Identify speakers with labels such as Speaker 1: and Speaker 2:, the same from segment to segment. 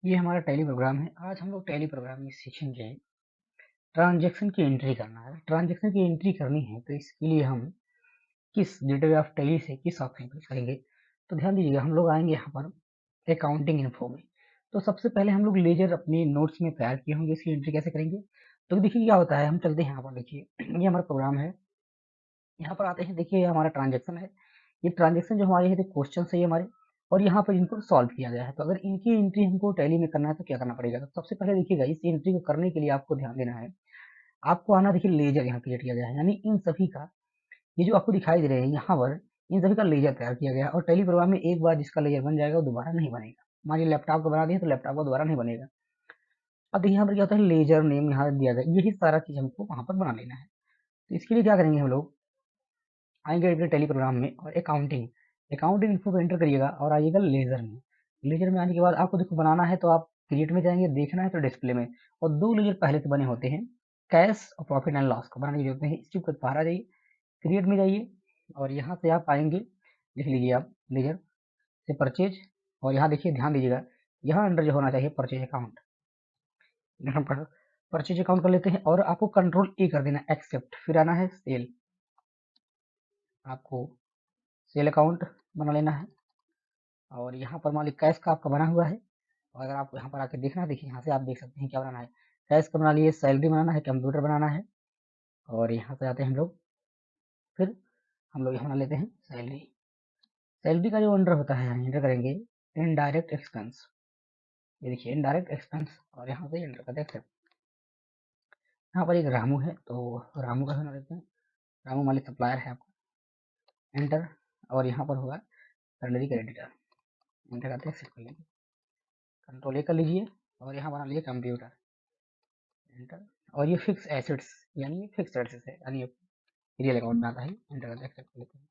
Speaker 1: ये हमारा tally programme है। आज हम लोग टैली प्रोग्राम में सीखेंगे ट्रांजैक्शन की एंट्री करना है। ट्रांजैक्शन की एंट्री करनी है तो इसके लिए हम किस गेटवे ऑफ टैली से किस ऑप्शन पर करेंगे। तो ध्यान दीजिएगा, हम लोग आएंगे यहाँ पर अकाउंटिंग इन्फो में। तो सबसे पहले हम लोग लेजर अपने नोट्स में तैयार किए होंगे, इसकी एंट्री कैसे करेंगे। तो देखिए क्या होता है, हम चलते हैं यहाँ पर। देखिए ये हमारा प्रोग्राम है, यहाँ पर आते हैं। देखिए ये हमारा ट्रांजैक्शन है। ये ट्रांजैक्शन जो हमारे है क्वेश्चन है हमारे, और यहाँ पर इनको सॉल्व किया गया है। तो अगर इनकी एंट्री हमको टैली में करना है तो क्या करना पड़ेगा। तो सबसे पहले देखिएगा, इस एंट्री को करने के लिए आपको ध्यान देना है। आपको आना, देखिए लेजर यहाँ क्रिएट किया गया है, यानी इन सभी का, ये जो आपको दिखाई दे रहे हैं यहाँ पर, इन सभी का लेजर तैयार किया गया है। और टैली प्रोग्राम में एक बार जिसका लेजर बन जाएगा वो दोबारा नहीं बनेगा। मान लीजिए लैपटॉप को बना दिया तो लैपटॉप को दोबारा नहीं बनेगा। अब देखिए यहाँ पर क्या होता है, लेजर नेम यहाँ दिया गया, यही सारा चीज हमको वहां पर बना लेना है। तो इसके लिए क्या करेंगे, हम लोग आएंगे अपने टेली प्रोग्राम में और अकाउंटिंग अकाउंटिंग इन्फो को एंटर करिएगा और आइएगा लेजर में। लेजर में आने के बाद आपको देखो बनाना है तो आप क्रिएट में जाएंगे, देखना है तो डिस्प्ले में। और दो लेजर पहले से बने होते हैं, कैश और प्रॉफिट एंड लॉस को बनाने की जरूरत नहीं। इस चीज को बाहर आ जाइए, क्रिएट में जाइए और यहाँ से आप आएंगे, लिख लीजिए आप लेजर से परचेज। और यहाँ देखिए ध्यान दीजिएगा, यहाँ अंडर जो होना चाहिए परचेज अकाउंट, हम परचेज अकाउंट कर लेते हैं। और आपको कंट्रोल ए कर देना, एक्सेप्ट। फिर आना है सेल, आपको सेल अकाउंट बना लेना है। और यहाँ पर मान लीजिए कैश का आपका बना हुआ है। और अगर आपको यहाँ पर आके देखना है, देखिए यहाँ से आप देख सकते हैं क्या बनाना है। कैश का बना लिए, सैलरी बनाना है, कंप्यूटर बनाना है। और यहाँ पे आते हैं हम लोग, फिर हम लोग यहाँ बना लेते हैं सैलरी। सैलरी का जो अंडर होता है, एंटर करेंगे इनडायरेक्ट एक्सपेंस। ये देखिए इनडायरेक्ट एक्सपेंस, और यहाँ से एंटर करते हैं। यहाँ पर एक रामू है तो रामू का बना लेते हैं। रामू मान लीजिए सप्लायर है आपको, एंटर। और यहाँ पर होगा सैलरी क्रेडिटर, एंटर करते हैं, एक्सेप्ट कर लेंगे। कंट्रोल ए कर लीजिए और यहाँ बना लीजिए कंप्यूटर, एंटर। और ये फिक्स एसेट्स, यानी ये फिक्स एसेट्स है, यानी रियल अकाउंट में आता है, एंटर करते एक्सेप्ट कर लेते हैं।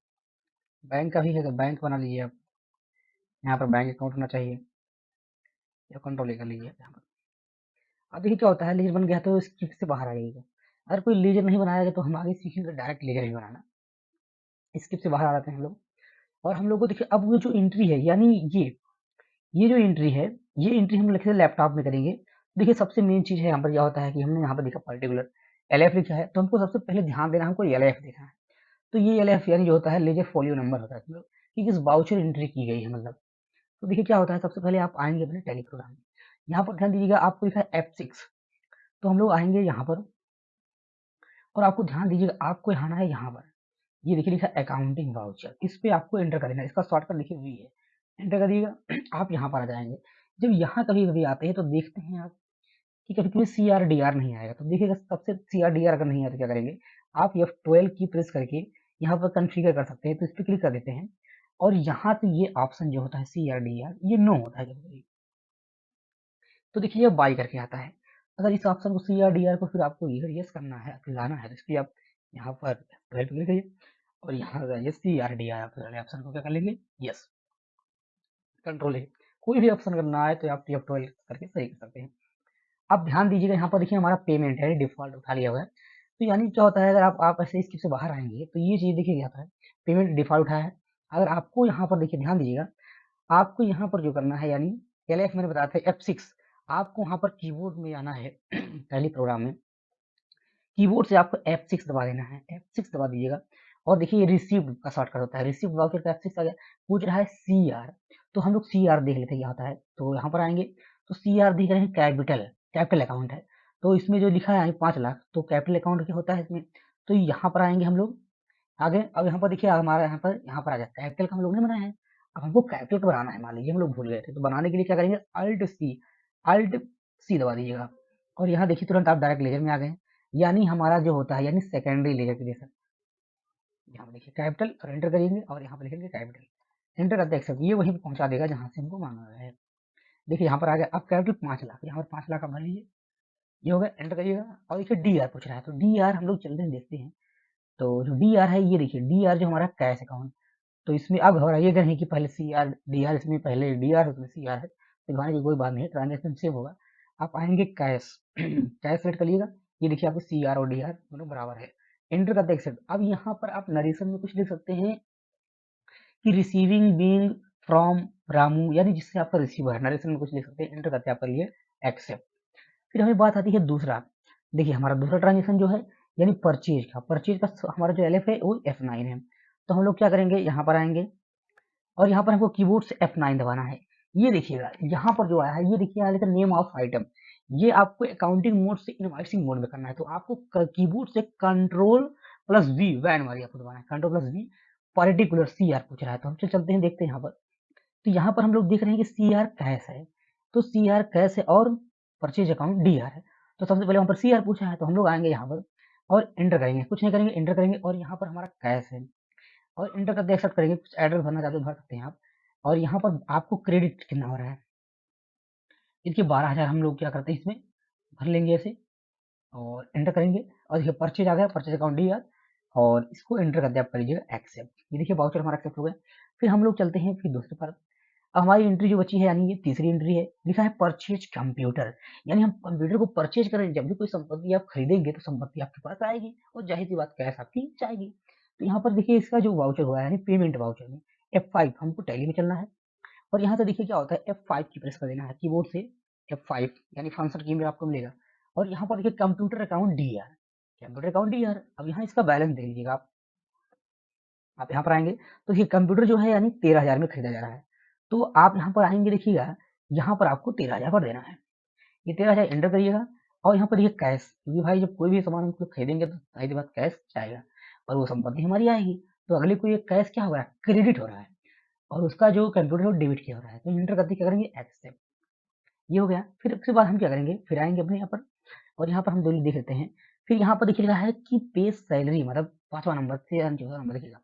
Speaker 1: बैंक का भी है तो बैंक बना लीजिए आप, यहाँ पर बैंक अकाउंट होना चाहिए, या कंट्रोल कर लीजिए यहाँ पर। अब देखिए क्या होता है, लेजर बन गया तो स्क्रिप्ट से बाहर आ जाइएगा। अगर कोई लेजर नहीं बनाया तो हम आगे सीखेंगे डायरेक्ट लेजर ही बनाना। स्क्रिप्ट से बाहर आ जाते हैं हम लोग। और हम लोग को देखिए अब वो जो एंट्री है, यानी ये जो एंट्री है, ये एंट्री हम लिखे लैपटॉप में करेंगे। देखिए सबसे मेन चीज है यहाँ पर क्या होता है कि हमने यहाँ पर देखा पर्टिकुलर LF लिखा है, तो हमको सबसे पहले ध्यान देना, हमको LF देखना है। तो ये LF यानी जो होता है लेजर फोलियो नंबर होता है, मतलब कि किस बाउचर एंट्री की गई है मतलब। तो देखिए क्या होता है, सबसे पहले आप आएंगे अपने टैली प्रोग्राम में। यहाँ पर ध्यान दीजिएगा, आपको लिखा है F6। तो हम लोग आएंगे यहाँ पर और आपको ध्यान दीजिएगा, आपको आना है यहाँ पर। ये देखिए लिखा है अकाउंटिंग वाउचर, इस पे आपको एंटर कर देना है। इसका शॉर्टकट देखिए V है, एंटर करिएगा। आप यहाँ पर आ जाएंगे। जब यहाँ कभी कभी आते हैं तो देखते हैं आप कि कभी कभी CRDR नहीं आएगा। तो देखिएगा सबसे CRDR अगर नहीं आया तो क्या करेंगे, आप F12 की प्रेस करके यहाँ पर कॉन्फ़िगर कर सकते हैं। तो इस पर क्लिक कर देते हैं और यहाँ से ये ऑप्शन जो होता है CRDR, ये नो होता है कभी। तो देखिए ये बाई करके आता है। अगर इस ऑप्शन को CRDR को फिर आपको यस करना है, लाना है, तो इसलिए आप यहाँ पर 12 क्लिक करिए और यहाँ ये CRDR ऑप्शन को क्या कर लेंगे, यस। कंट्रोल है, कोई भी ऑप्शन अगर ना आए तो आप F12 करके सही कर सकते हैं। अब ध्यान दीजिएगा, यहाँ पर देखिए हमारा पेमेंट है डिफॉल्ट उठा लिया हुआ है। तो यानी क्या होता है, अगर आप ऐसे स्किप से बाहर आएंगे तो ये चीज देखिए क्या होता है, पेमेंट डिफॉल्ट उठाया है। अगर आपको यहाँ पर देखिए ध्यान दीजिएगा, आपको यहाँ पर जो करना है, यानी LF मैंने बताया था F6, आपको वहाँ पर कीबोर्ड में आना है। पहले प्रोग्राम में कीबोर्ड से आपको F6 दबा देना है, F6 दबा दीजिएगा। और देखिए ये रिसीव्ड का शॉर्टकट होता है, रिसीव्ड वाउचर का F6 आ गया। पूछ रहा है CR, तो हम लोग CR देख लेते हैं क्या होता है। तो यहाँ पर आएंगे तो CR देख रहे हैं, कैपिटल अकाउंट है। तो इसमें जो लिखा है 5 लाख, तो कैपिटल अकाउंट क्या होता है इसमें। तो यहाँ पर आएंगे हम लोग आगे। अब यहाँ पर देखिए हमारा यहाँ पर आ जाता है, कैपिटल का हम लोग ने बनाया है। अब हमको कैपिटल का बनाना है, मान लीजिए हम लोग भूल गए थे। तो बनाने के लिए क्या करेंगे, अल्ट सी दबा दीजिएगा। और यहाँ देखिए तुरंत आप डायरेक्ट लेजर में आ गए, यानी हमारा जो होता है, यानी सेकेंडरी लेजर के जैसा। यहाँ पर देखिए कैपिटल और एंटर करेंगे और यहाँ पर लिखेंगे कैपिटल, एंटर करते एक्सेप्ट। ये वहीं पर पहुंचा देगा जहाँ से हमको मांगा गया है। देखिए यहाँ पर आ गया, अब कैपिटल 5 लाख, यहाँ पर 5 लाख आप भर लीजिए, ये हो गया, एंटर करिएगा। और देखिए DR पूछ रहा है, तो DR हम लोग चलते हैं देखते हैं। तो जो DR है, ये देखिए DR जो हमारा कैश अकाउंट। तो इसमें अब घबराइएगा नहीं कि पहले CRDR, इसमें पहले DR उसमें CR है, तो घबराने की कोई बात नहीं है, ट्रांजेक्शन सेव होगा। आप आएंगे कैश, कैश सेलेक्ट करिएगा। ये देखिए आपको CR और DR दोनों बराबर है, एंटर करते एक्सेप्ट। अब यहाँ पर आप नरेशन में कुछ लिख सकते हैं कि रिसीविंग बीइंग फ्रॉम रामू, यानी जिससे आपका रिसीवर है, नरेशन में कुछ लिख सकते हैं, एंटर करते हैं, आपका लिए एक्सेप्ट। फिर हमें बात आती है दूसरा, देखिए हमारा दूसरा ट्रांजेक्शन जो है यानी परचेज का, हमारा जो एलएफ है वो F9 है। तो हम लोग क्या करेंगे, यहाँ पर आएंगे और यहाँ पर हमको कीबोर्ड से F9 दबाना है। ये देखिएगा यहाँ पर जो आया है, ये देखिए आया नेम ऑफ आइटम, ये आपको अकाउंटिंग मोड से इनवॉइसिंग मोड में करना है। तो आपको कीबोर्ड से Ctrl+V वैन वाली आपको दबाना है, Ctrl+V पर्टिकुलर CR पूछ रहा है। तो हम चलते हैं, देखते हैं यहाँ पर। तो यहाँ पर हम लोग देख रहे हैं कि CR कैश है, तो CR कैश है और परचेज अकाउंट DR है। तो सबसे पहले वहाँ पर CR पूछा है, तो हम लोग आएंगे यहाँ पर और एंटर करेंगे, कुछ नहीं करेंगे, एंटर करेंगे और यहाँ पर हमारा कैश है और एंटर करके एक्सेप्ट करेंगे। कुछ एड्रेस भरना चाहते हो भर सकते हैं आप। और यहाँ पर आपको क्रेडिट कितना हो रहा है, इसके 12,000 हम लोग क्या करते हैं इसमें भर लेंगे ऐसे और एंटर करेंगे। और देखिए परचेज आ गया, परचेज अकाउंट DR, और इसको एंटर करके आप कर लीजिएगा एक्सेप्ट। ये देखिए वाउचर हमारा एक्सेप्ट हो गया। फिर हम लोग चलते हैं फिर दूसरे पर। अब हमारी एंट्री जो बची है, यानी ये तीसरी एंट्री है, लिखा है परचेज कंप्यूटर, यानी हम कंप्यूटर को परचेज करें। जब भी कोई संपत्ति आप खरीदेंगे तो संपत्ति आपके पास आएगी और जाहिर सी बात कैश आपकी जाएगी। तो यहाँ पर देखिए इसका जो वाउचर हुआ है यानी पेमेंट वाउचर में F5 हमको टैली में चलना है और यहाँ से देखिए क्या होता है, F5 की प्रेस कर देना है कीबोर्ड से, F5 यानी फंक्शन की में आपको मिलेगा। और यहाँ पर देखिए computer account DR, computer account DR। अब यहाँ इसका बैलेंस देख लीजिएगा आप यहाँ पर आएंगे तो ये कंप्यूटर जो है यानी 13,000 में खरीदा जा रहा है। तो आप यहाँ पर आएंगे, देखिएगा यहाँ पर आपको 13,000 पर देना है, ये 13,000 एंटर करिएगा। और यहाँ पर ये कैश, क्योंकि भाई जब कोई भी सामान हम लोग खरीदेंगे तो जाहिर सी बात कैश जाएगा और वो संपत्ति हमारी आएगी। तो अगले को ये कैश क्या हो रहा है, क्रेडिट हो रहा है और उसका जो कंप्यूटर है वो डेबिट किया हो रहा है। तो एंटर करके क्या करेंगे, एक्सेप्ट। ये हो गया। फिर उसके बाद हम क्या करेंगे, फिर आएंगे अपने यहाँ पर और यहाँ पर हम दो देख लेते हैं। फिर यहाँ पर देखिएगा है कि पे सैलरी, मतलब 5वां नंबर से 14 नंबर देखिएगा,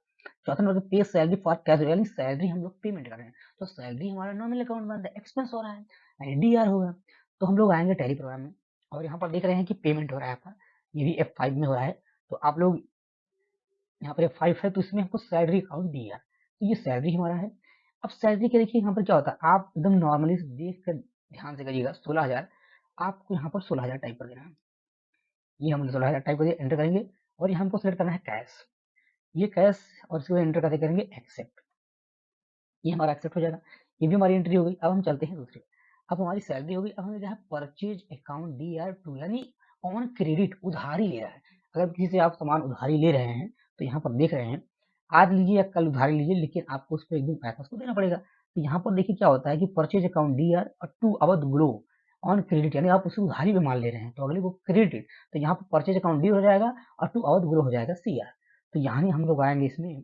Speaker 1: चौथा नंबर पे सैलरी फॉर कैश, यानी सैलरी हम लोग पेमेंट कर रहे हैं। तो सैलरी हमारा नॉमिनल अकाउंट बन रहा है, एक्सपेंस हो रहा है यानी DR होगा। तो हम लोग आएंगे टैली प्रोग्राम में और यहाँ पर देख रहे हैं कि पेमेंट हो रहा है आपका, ये भी F5 में हो रहा है। तो आप लोग यहाँ पर F5 है तो इसमें हमको सैलरी अकाउंट DR, तो ये सैलरी हमारा है। अब सैलरी के देखिए यहाँ पर क्या होता है, आप एकदम नॉर्मली देख कर ध्यान से करिएगा, 16,000 आपको यहाँ पर 16,000 टाइप कर देना है। ये हमने 16,000 टाइप कर दिया, एंटर करेंगे और यहाँ हमको सेलेक्ट करना है कैश, ये कैश और इसको एंटर करके करेंगे एक्सेप्ट। ये हमारा एक्सेप्ट हो जाएगा, ये भी हमारी एंट्री हो गई। अब हम चलते हैं दूसरे, अब हमारी सैलरी हो गई। अब हमें जो है परचेज अकाउंट DR2, यानी ऑन क्रेडिट, उधारी ले रहा है। अगर किसी से आप सामान उधारी ले रहे हैं तो यहाँ पर देख रहे हैं, आज लीजिए या कल उधारी लीजिए, लेकिन आपको उस पर एक दिन पैसा उसको देना पड़ेगा। तो यहाँ पर देखिए क्या होता है कि परचेज अकाउंट DR और टू अवध ग्लो ऑन क्रेडिट, यानी आप उसे उधारी पे माल ले रहे हैं तो अगले को क्रेडिट, तो यहाँ पर परचेज अकाउंट डी हो जाएगा और टू अवध ग्लो हो जाएगा CR। तो यहाँ हम लोग आएंगे इसमें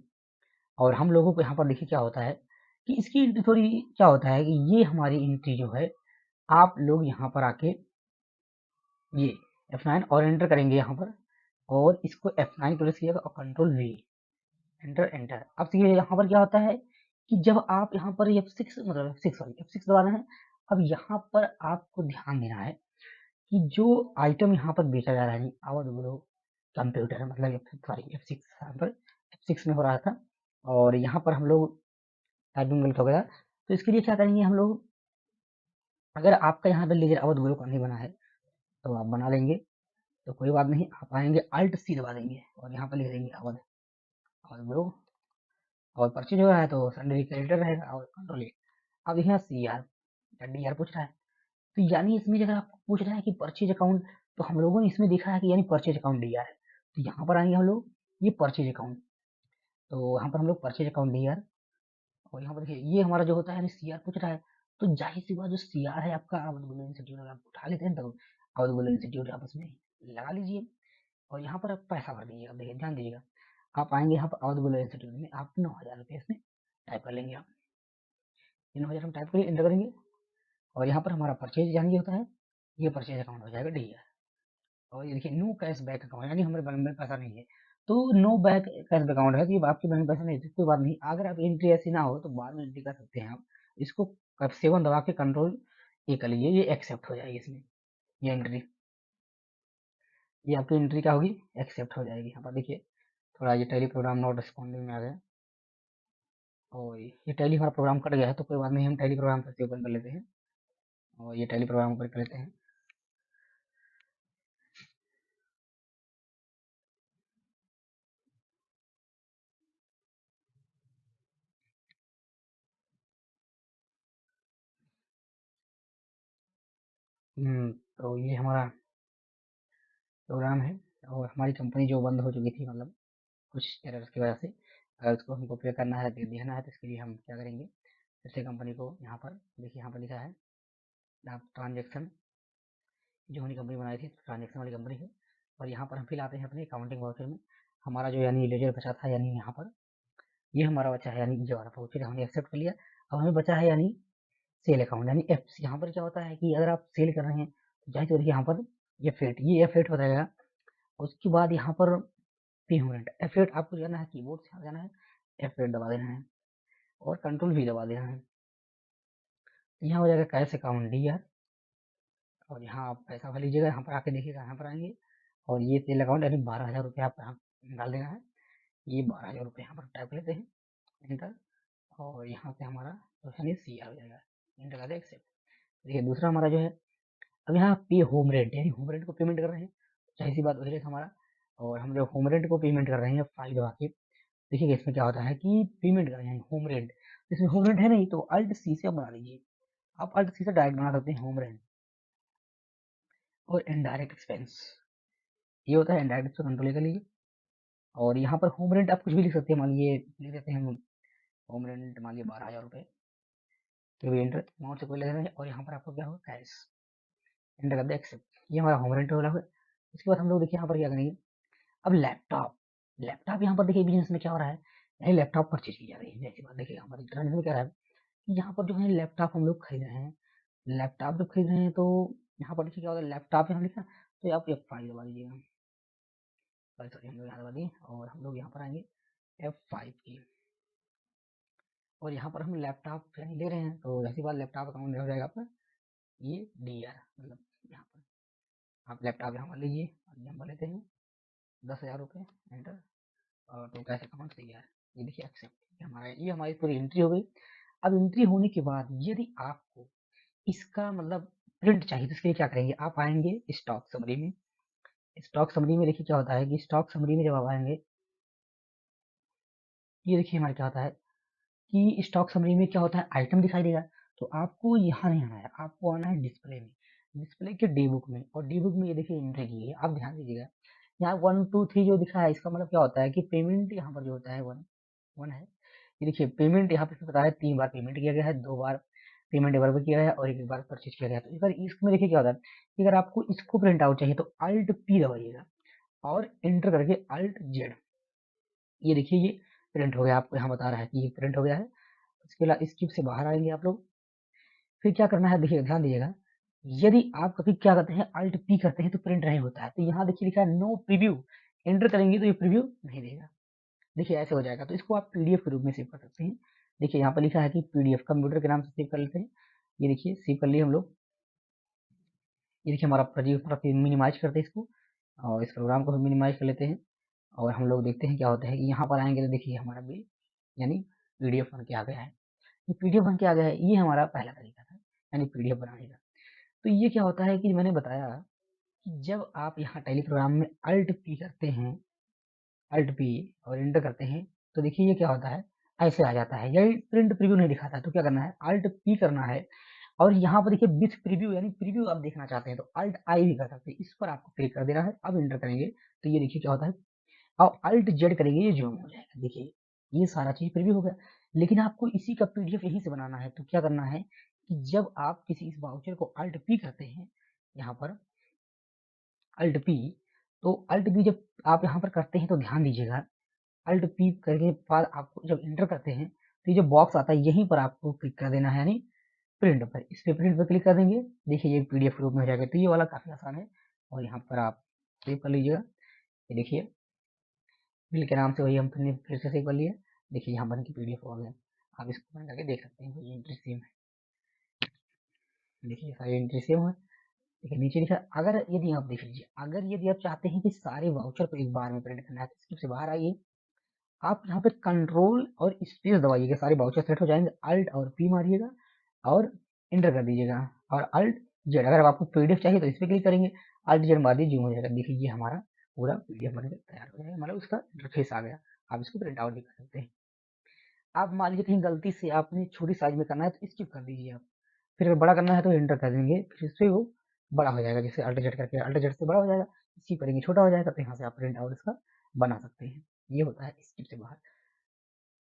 Speaker 1: और हम लोगों को यहाँ पर देखिए क्या होता है कि इसकी एंट्री थोड़ी क्या होता है कि ये हमारी एंट्री जो है, आप लोग यहाँ पर आके ये F9 और एंटर करेंगे यहाँ पर और इसको F9 प्रेस कीजिएगा और Ctrl+V, एंटर एंटर। अब देखिए यहाँ पर क्या होता है कि जब आप यहाँ पर F6 मतलब F6 दबाना है। अब यहाँ पर आपको ध्यान देना है कि जो आइटम यहाँ पर बेचा जा रहा है आवाज बोलो कंप्यूटर, मतलब F6 यहाँ पर F6 में हो रहा था और यहाँ पर हम लोग टाइपिंग गलत हो गया। तो इसके लिए क्या करेंगे हम लोग, अगर आपका यहाँ पर लीजिए अवध गुरु का नहीं बना है तो आप बना लेंगे, तो कोई बात नहीं, आप आएंगे Alt+C दबा देंगे और यहाँ पर लिख देंगे अवध, अवध गुरु। और परचेज हो रहा है तो सन्डरी क्रेडिटर रहेगा और Ctrl+A। अब यहाँ CR DR पूछ रहा है, तो यानी इसमें अगर आपको पूछ रहा है कि परचेज अकाउंट, तो हम लोगों ने इसमें देखा है कि यानी परचेज अकाउंट DR है। तो यहाँ पर आएंगे हम लोग ये परचेज अकाउंट, तो यहाँ पर हम लोग परचेज अकाउंट DR और यहाँ पर देखिए ये हमारा जो होता है CR पूछ रहा है। तो जाहिर सी बात जो CR है आपका अवध गुलो इंस्टीट्यूट, अगर आप उठा लेते हैं तो अवध गुलो इंस्टीट्यूट आपस में लगा लीजिए और यहाँ पर आप पैसा भर दीजिएगा। देखिए ध्यान दीजिएगा, आप आएंगे यहाँ पर अवध गुलो इंस्टीट्यूट में, आप 9,000 रुपये इसमें टाइप कर लेंगे। आप 9,000 हम टाइप करिए, एंटर करेंगे और यहाँ पर हमारा परचेज यानी होता है ये परचेज अकाउंट हो जाएगा DR। और ये देखिए नो कैश बैक अकाउंट, यानी हमारे बैंक में पैसा नहीं है, तो नो बैक कैश अकाउंट है, तो ये आपके बैंक में पैसा नहीं है, कोई बात नहीं। अगर आप एंट्री ऐसी ना हो तो बाद में एंट्री कर सकते हैं आप, इसको F7 दबा के Ctrl+A कर लीजिए, ये एक्सेप्ट हो जाएगी इसमें, ये एंट्री, ये आपकी एंट्री क्या होगी, एक्सेप्ट हो जाएगी। यहाँ पर देखिए थोड़ा ये टैली प्रोग्राम नॉट रिस्पॉन्डिंग में आ गया और ये टैली हमारा प्रोग्राम कट गया है, तो कोई बात नहीं, हम टैली प्रोग्राम फिर से ओपन कर लेते हैं और ये टैली प्रोग्राम ओपन कर लेते हैं। तो ये हमारा प्रोग्राम है और हमारी कंपनी जो बंद हो चुकी थी, मतलब कुछ एरर्स की वजह से, अगर उसको हमको पे करना है, देखना है, तो इसके लिए हम क्या करेंगे, जैसे कंपनी को यहाँ पर देखिए, यहाँ पर लिखा है ट्रांजेक्शन, जो हमने कंपनी बनाई थी ट्रांजेक्शन वाली कंपनी है, और यहाँ पर हम फिर आते हैं अपने अकाउंटिंग वाउचर में। हमारा जो यानी लेजर बचा था, यानी यहाँ पर ये हमारा बचा है, यानी ये वाला वाउचर हमने एक्सेप्ट कर लिया। अब हमें बचा है यानी सेल अकाउंट, यानी एफ। यहाँ पर क्या होता है कि अगर आप सेल कर रहे हैं तो जाहिर तौर यहाँ पर F8 बताएगा। उसके बाद यहाँ पर पे होम F8 आपको जाना है, कीबोर्ड से जाना है, F8 दबा देना है और कंट्रोल भी दबा देना है। यहाँ हो जाएगा कैश अकाउंट DR, और यहाँ आप पैसा भर लीजिएगा, यहाँ पर आके देखिएगा, यहाँ पर आएंगे और ये सेल अकाउंट यानी 12,000 रुपये आप यहाँ डाल देना है। ये 12,000 रुपये यहाँ पर टाइप लेते हैं, एंटर, और यहाँ पे हमारा यानी CR हो जाएगा, एंटर कर दे, एक्सेप्ट। देखिए दूसरा हमारा जो है, अब यहाँ पे होम रेंट, यानी होम रेंट को पेमेंट कर रहे हैं, जाहिर सी बात वही रेट हमारा, और हम जब होम रेंट को पेमेंट कर रहे हैं फाइल दबा के, देखिए इसमें क्या होता है कि पेमेंट कर रहे हैं होम रेंट, इसमें होम रेंट है नहीं तो अल्ट सी से बना लीजिए, आप अल्ट सी से डायरेक्ट बना सकते हैं होम रेंट। और इनडायरेक्ट एक्सपेंस, ये होता है इनडायरेक्ट एक्सपेंस, कंट्रोल कर लीजिए, और यहाँ पर होम रेंट आप कुछ भी लिख सकते हैं, मान लीजिए लिख देते हैं होम रेंट, मान लीजिए 12,000 रुपये, फिर भी एंटर, अमाउंट से कोई लेना नहीं, और यहाँ पर आपको क्या होगा, कैश, एंटर कर दे, एक्सेप्ट। ये हमारा होम रेंट वाला है। उसके बाद हम लोग देखिए यहाँ पर क्या करेंगे, अब लैपटॉप, लैपटॉप यहाँ पर देखिए बिजनेस में क्या हो रहा है, यही लैपटॉप परचेज की जा रही है, जैसी बात देखिए हमारे इंटरनेट में क्या रहा है कि यहाँ पर जो है लैपटॉप हम लोग खरीद रहे हैं, लैपटॉप जब खरीद रहे हैं तो यहाँ पर देखिए क्या होता है, लैपटॉप यहाँ लिखा, तो आप F5 दबा दीजिएगा, सॉरी हम लोग यहाँ दबा दिए, और हम लोग यहाँ पर आएंगे F5 की, और यहाँ पर हम लैपटॉप यानी ले रहे हैं, तो ऐसी बात लैपटॉप अकाउंट हो जाएगा आपका ये DR, मतलब यहाँ पर आप लैपटॉप यहाँ पर लीजिए, और यहाँ पर लेते हैं 10,000 रुपये, एंटर, और तो कैश अकाउंट तैयार, ये देखिए एक्सेप्ट, हमारा ये हमारी पूरी एंट्री हो गई। अब एंट्री होने के बाद यदि आपको इसका मतलब प्रिंट चाहिए तो इसके लिए क्या करेंगे, आप आएंगे स्टॉक समरी में, स्टॉक समरी में देखिए क्या होता है कि स्टॉक समरी में जब आप आएंगे, ये देखिए हमारा क्या होता है कि स्टॉक समरी में क्या होता है, आइटम दिखाई देगा, तो आपको यहाँ नहीं आना है, आपको आना है डिस्प्ले में, डिस्प्ले के डी बुक में, और डी बुक में ये देखिए एंट्री की है, आप ध्यान दीजिएगा, यहाँ 1 2 3 जो दिखा है, इसका मतलब क्या होता है कि पेमेंट यहाँ पर जो होता है 1 है। ये देखिए पेमेंट यहाँ पे बता है 3 बार पेमेंट किया गया है, 2 बार पेमेंट एक बार किया है और एक बार परचेज किया गया है। तो अगर इसमें देखिए क्या होता है कि अगर आपको इसको प्रिंट आउट चाहिए तो अल्ट पी दबाइएगा और एंटर करके अल्ट जेड, ये देखिए ये प्रिंट हो गया, आपको यहाँ बता रहा है कि ये प्रिंट हो गया है। उसके बाद स्किप से बाहर आएंगे आप लोग, फिर क्या करना है देखिए ध्यान दीजिएगा, यदि आप कभी क्या करते हैं अल्ट पी करते हैं तो प्रिंट नहीं होता है, तो यहाँ देखिए लिखा है नो प्रीव्यू, एंटर करेंगे तो ये प्रीव्यू नहीं देगा, देखिए ऐसे हो जाएगा। तो इसको आप पीडीएफ के रूप में सेव कर सकते हैं, देखिए यहाँ पर लिखा है कि पीडीएफ कंप्यूटर के नाम से सेव कर लेते हैं, ये देखिए सेव कर लिए हम लोग, ये देखिए हमारा प्रोजेक्ट मिनिमाइज करते हैं इसको, और इस प्रोग्राम को भी मिनिमाइज कर लेते हैं, और हम लोग देखते हैं क्या होता है कि यहाँ पर आएंगे तो देखिए हमारा बिल यानी पीडीएफ बन के आ गया है, ये पीडीएफ बन के आ गया है, ये हमारा पहला तरीका था यानी पीडीएफ बनाने का। तो ये क्या होता है कि मैंने बताया कि जब आप यहाँ टैली प्रोग्राम में अल्ट पी करते हैं, अल्ट पी और एंटर करते हैं, तो देखिए ये क्या होता है, ऐसे आ जाता है, यही प्रिंट प्रीव्यू नहीं दिखाता है, तो क्या करना है अल्ट पी करना है, और यहाँ पर देखिए विथ प्रीव्यू यानी प्रीव्यू आप देखना चाहते हैं तो अल्ट आई भी कर सकते हैं, इस पर आपको क्लिक कर देना है, अब एंटर करेंगे तो ये देखिए क्या होता है, और अल्ट जेड करेंगे ये जूम हो जाएगा, देखिए ये सारा चीज प्रीव्यू हो गया। लेकिन आपको इसी का पीडीएफ यहीं से बनाना है, तो क्या करना है कि जब आप किसी इस वाउचर को अल्ट पी करते हैं, यहाँ पर अल्ट पी, तो अल्ट पी जब आप यहाँ पर करते हैं तो ध्यान दीजिएगा, अल्ट पी करने के बाद आपको जब एंटर करते हैं तो ये जो बॉक्स आता है यहीं पर आपको क्लिक कर देना है, यानी प्रिंट पर, इस पे प्रिंट पर क्लिक कर देंगे, देखिए ये पीडीएफ रूप में हो जाएगा। तो ये वाला काफी आसान है, और यहाँ पर आप सेव कर लीजिएगा, ये देखिए बिल के नाम से वही हम फिर से सेव कर लिए, देखिए यहाँ बन की पीडीएफ हो गया, आप इसको बन करके देख सकते हैं, ये एंट्री सेम है, देखिए सारी एंट्री सेम है। देखिए नीचे लिखा, अगर यदि आप देख लीजिए, अगर यदि आप चाहते हैं कि सारे वाउचर को एक बार में प्रिंट करना है तो स्किप से बाहर आइए, आप यहाँ पे कंट्रोल और स्पेस दबाइएगा, सारे बाउचर सेट हो जाएंगे, अल्ट और पी मारिएगा और एंटर कर दीजिएगा, और अल्ट जेड, अगर आपको पीडीएफ चाहिए तो इस पर क्लिक करेंगे, अल्ट जेड मार दीजिए, जूम हो जाएगा, देखिए ये हमारा पूरा पीडीएफ बनकर तैयार हो जाएगा, मतलब उसका इंटरफेस आ गया, आप इसको प्रिंट आउट भी कर सकते हैं। आप मान लीजिए कहीं गलती से आपने छोटी साइज में करना है तो स्किप कर दीजिए आप, फिर अगर बड़ा करना है तो एंटर कर देंगे, फिर इस पे वो बड़ा हो जाएगा, जैसे अल्ट जेड करके अल्ट जेड से बड़ा हो जाएगा, इसी करेंगे छोटा हो जाएगा, तो यहाँ से आप प्रिंट आउट इसका बना सकते हैं। ये होता है स्किप से बाहर।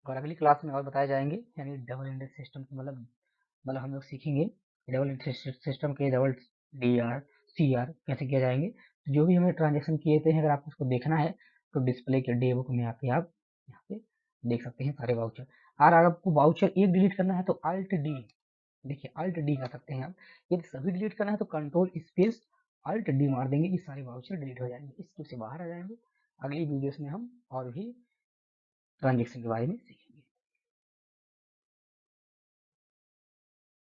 Speaker 1: और अगली क्लास में और बताए जाएंगे, यानी डबल इंडेक्स सिस्टम मतलब हम लोग सीखेंगे डबल इंडेक्स सिस्टम के double D R C R कैसे किया जाएंगे। तो जो भी हमें ट्रांजेक्शन किए थे, अगर आपको उसको देखना है तो डिस्प्ले के डे बुक में आके आप यहाँ पे देख सकते हैं सारे वाउचर। और अगर आपको वाउचर एक डिलीट करना है तो अल्ट डी, देखिए अल्ट डी कर सकते हैं आप। यदि सभी डिलीट करना है तो कंट्रोल स्पेस अल्ट डी मार देंगे, ये सारे वाउचर डिलीट हो जाएंगे, इसके से बाहर आ जाएंगे। अगली वीडियोस में हम और भी ट्रांजेक्शन के बारे में सीखेंगे।